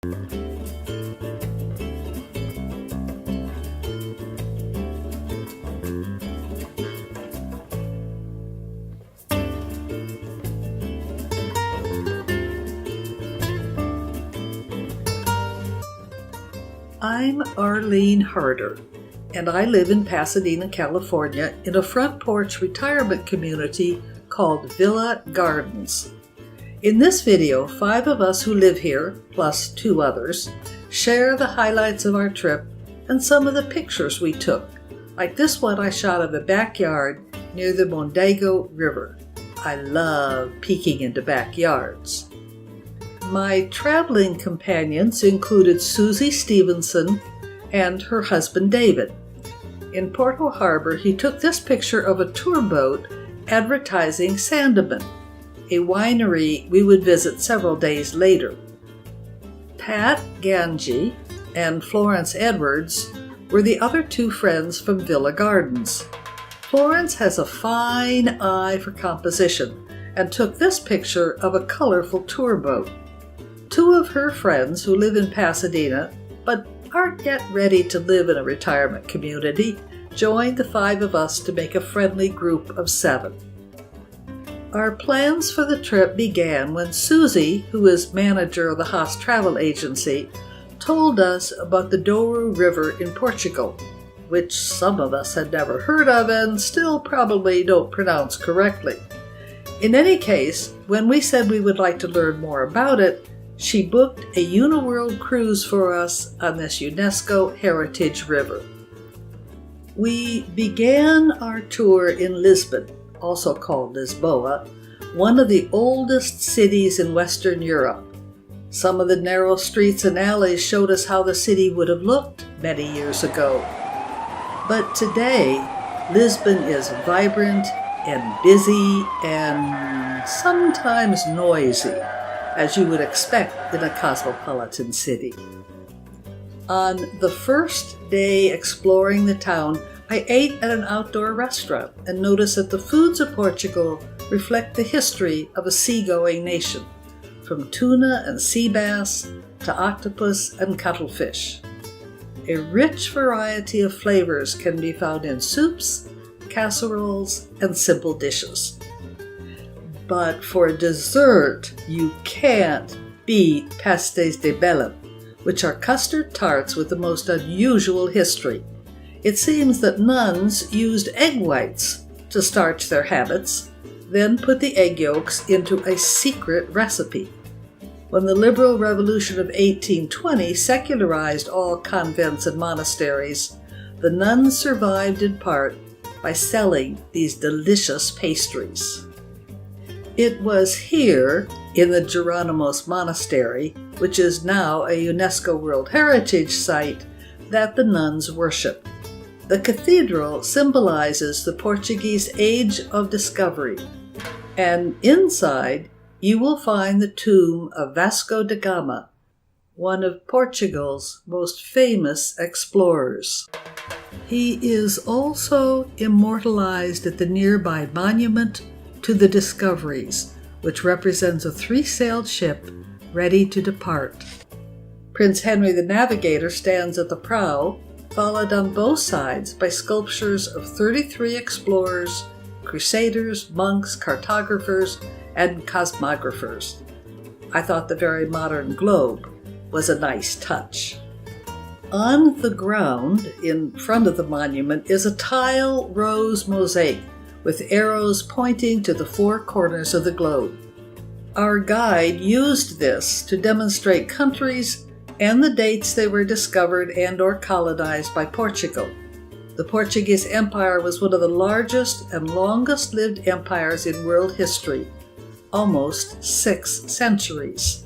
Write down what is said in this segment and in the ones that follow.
I'm Arlene Harder, and I live in Pasadena, California, in a front porch retirement community called Villa Gardens. In this video, 5 of us who live here, plus 2 others, share the highlights of our trip and some of the pictures we took, like this one I shot of a backyard near the Mondego River. I love peeking into backyards. My traveling companions included Susie Stevenson and her husband David. In Porto Harbor, he took this picture of a tour boat advertising Sandeman, a winery we would visit several days later. Pat Ganji and Florence Edwards were the other 2 friends from Villa Gardens. Florence has a fine eye for composition and took this picture of a colorful tour boat. 2 of her friends who live in Pasadena but aren't yet ready to live in a retirement community joined the 5 of us to make a friendly group of 7. Our plans for the trip began when Susie, who is manager of the Haas Travel Agency, told us about the Douro River in Portugal, which some of us had never heard of and still probably don't pronounce correctly. In any case, when we said we would like to learn more about it, she booked a Uniworld cruise for us on this UNESCO heritage river. We began our tour in Lisbon, also called Lisboa, one of the oldest cities in Western Europe. Some of the narrow streets and alleys showed us how the city would have looked many years ago. But today, Lisbon is vibrant and busy and sometimes noisy, as you would expect in a cosmopolitan city. On the first day exploring the town, I ate at an outdoor restaurant and noticed that the foods of Portugal reflect the history of a seagoing nation, from tuna and sea bass to octopus and cuttlefish. A rich variety of flavors can be found in soups, casseroles, and simple dishes. But for dessert, you can't beat pastéis de Belém, which are custard tarts with the most unusual history. It seems that nuns used egg whites to starch their habits, then put the egg yolks into a secret recipe. When the liberal revolution of 1820 secularized all convents and monasteries, the nuns survived in part by selling these delicious pastries. It was here, in the Geronimos Monastery, which is now a UNESCO World Heritage Site, that the nuns worship. The cathedral symbolizes the Portuguese Age of Discovery, and inside you will find the tomb of Vasco da Gama, one of Portugal's most famous explorers. He is also immortalized at the nearby monument to the Discoveries, which represents a 3-sailed ship ready to depart. Prince Henry the Navigator stands at the prow, followed on both sides by sculptures of 33 explorers, crusaders, monks, cartographers, and cosmographers. I thought the very modern globe was a nice touch. On the ground in front of the monument is a tile rose mosaic with arrows pointing to the 4 corners of the globe. Our guide used this to demonstrate countries and the dates they were discovered and or colonized by Portugal. The Portuguese Empire was one of the largest and longest-lived empires in world history, almost 6 centuries.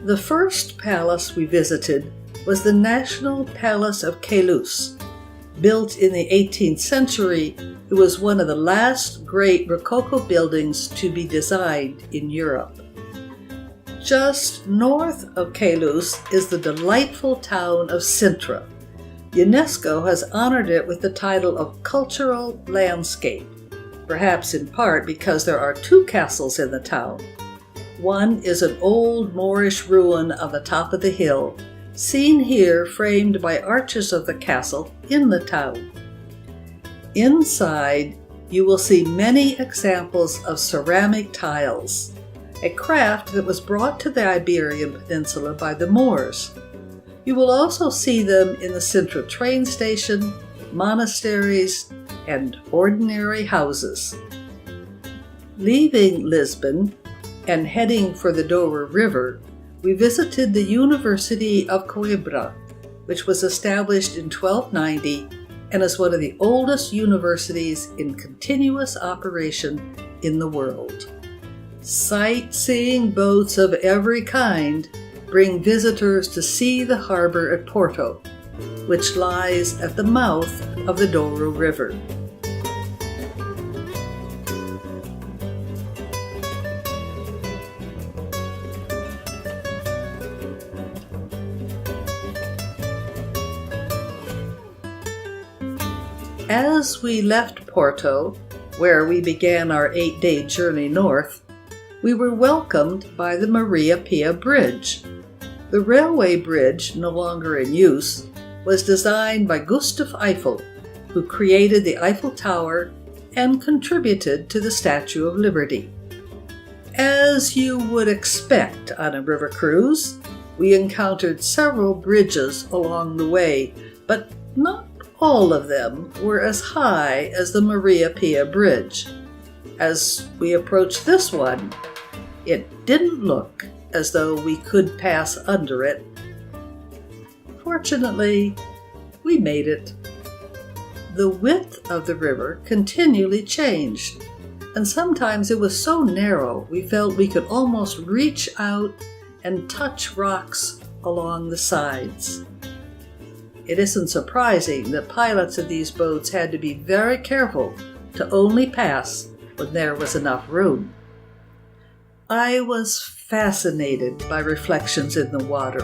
The first palace we visited was the National Palace of Queluz. Built in the 18th century, it was one of the last great Rococo buildings to be designed in Europe. Just north of Queluz is the delightful town of Sintra. UNESCO has honored it with the title of Cultural Landscape, perhaps in part because there are 2 castles in the town. One is an old Moorish ruin on the top of the hill, seen here framed by arches of the castle in the town. Inside, you will see many examples of ceramic tiles, a craft that was brought to the Iberian Peninsula by the Moors. You will also see them in the Central train station, monasteries, and ordinary houses. Leaving Lisbon and heading for the Douro River, we visited the University of Coimbra, which was established in 1290 and is one of the oldest universities in continuous operation in the world. Sightseeing boats of every kind bring visitors to see the harbor at Porto, which lies at the mouth of the Douro River. As we left Porto, where we began our 8-day journey north, we were welcomed by the Maria Pia Bridge. The railway bridge, no longer in use, was designed by Gustav Eiffel, who created the Eiffel Tower and contributed to the Statue of Liberty. As you would expect on a river cruise, we encountered several bridges along the way, but not all of them were as high as the Maria Pia Bridge. As we approached this one, it didn't look as though we could pass under it. Fortunately, we made it. The width of the river continually changed, and sometimes it was so narrow we felt we could almost reach out and touch rocks along the sides. It isn't surprising that pilots of these boats had to be very careful to only pass when there was enough room. I was fascinated by reflections in the water.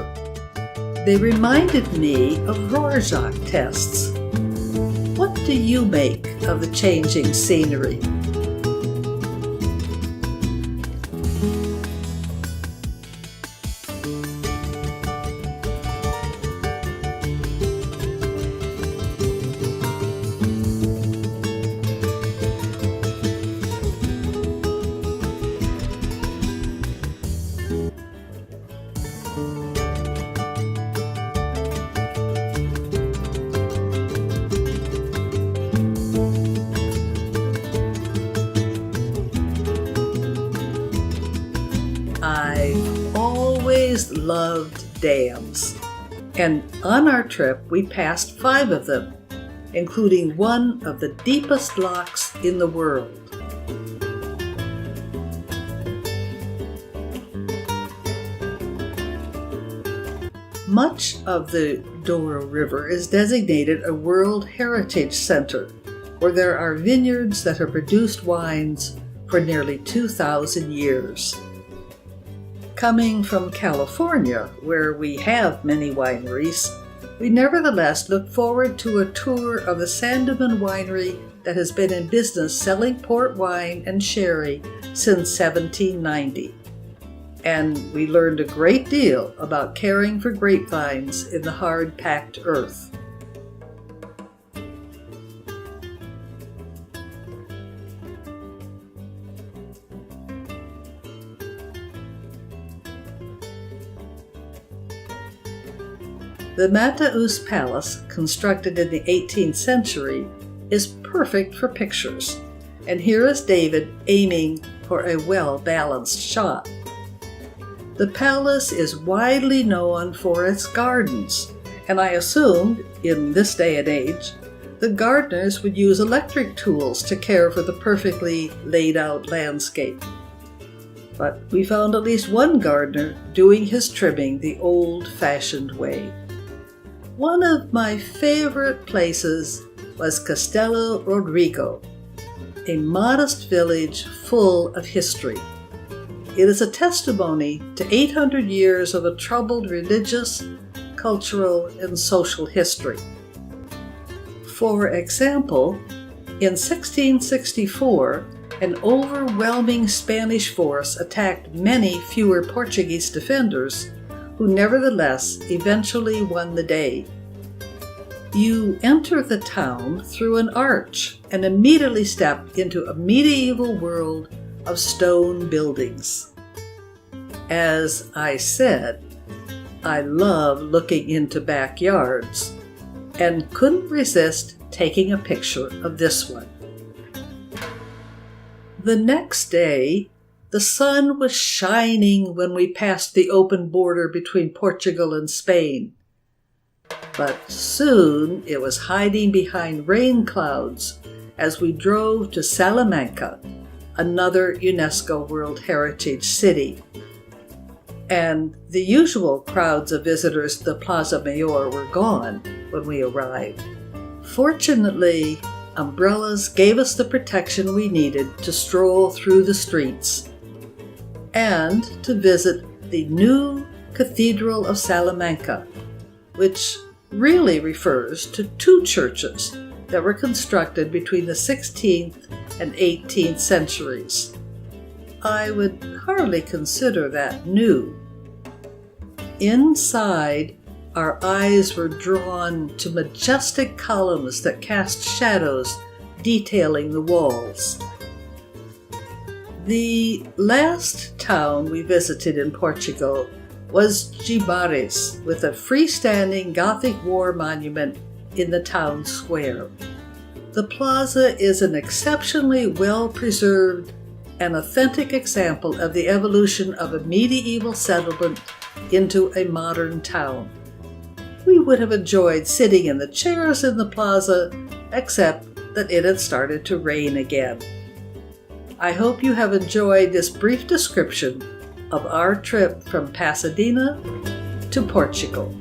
They reminded me of Rorschach tests. What do you make of the changing scenery? I've always loved dams, and on our trip we passed 5 of them, including one of the deepest locks in the world. Much of the Douro River is designated a World Heritage Center, where there are vineyards that have produced wines for nearly 2,000 years. Coming from California, where we have many wineries, we nevertheless look forward to a tour of the Sandeman winery that has been in business selling port wine and sherry since 1790. And we learned a great deal about caring for grapevines in the hard-packed earth. The Mateus Palace, constructed in the 18th century, is perfect for pictures, and here is David aiming for a well-balanced shot. The palace is widely known for its gardens, and I assumed, in this day and age, the gardeners would use electric tools to care for the perfectly laid-out landscape. But we found at least one gardener doing his trimming the old-fashioned way. One of my favorite places was Castelo Rodrigo, a modest village full of history. It is a testimony to 800 years of a troubled religious, cultural, and social history. For example, in 1664, an overwhelming Spanish force attacked many fewer Portuguese defenders, who nevertheless eventually won the day. You enter the town through an arch and immediately step into a medieval world of stone buildings. As I said, I love looking into backyards and couldn't resist taking a picture of this one. The next day, the sun was shining when we passed the open border between Portugal and Spain. But soon it was hiding behind rain clouds as we drove to Salamanca, another UNESCO World Heritage City. And the usual crowds of visitors to the Plaza Mayor were gone when we arrived. Fortunately, umbrellas gave us the protection we needed to stroll through the streets and to visit the new Cathedral of Salamanca, which really refers to two churches that were constructed between the 16th and 18th centuries. I would hardly consider that new. Inside, our eyes were drawn to majestic columns that cast shadows detailing the walls. The last town we visited in Portugal was Gibares, with a freestanding Gothic war monument in the town square. The plaza is an exceptionally well-preserved and authentic example of the evolution of a medieval settlement into a modern town. We would have enjoyed sitting in the chairs in the plaza, except that it had started to rain again. I hope you have enjoyed this brief description of our trip from Pasadena to Portugal.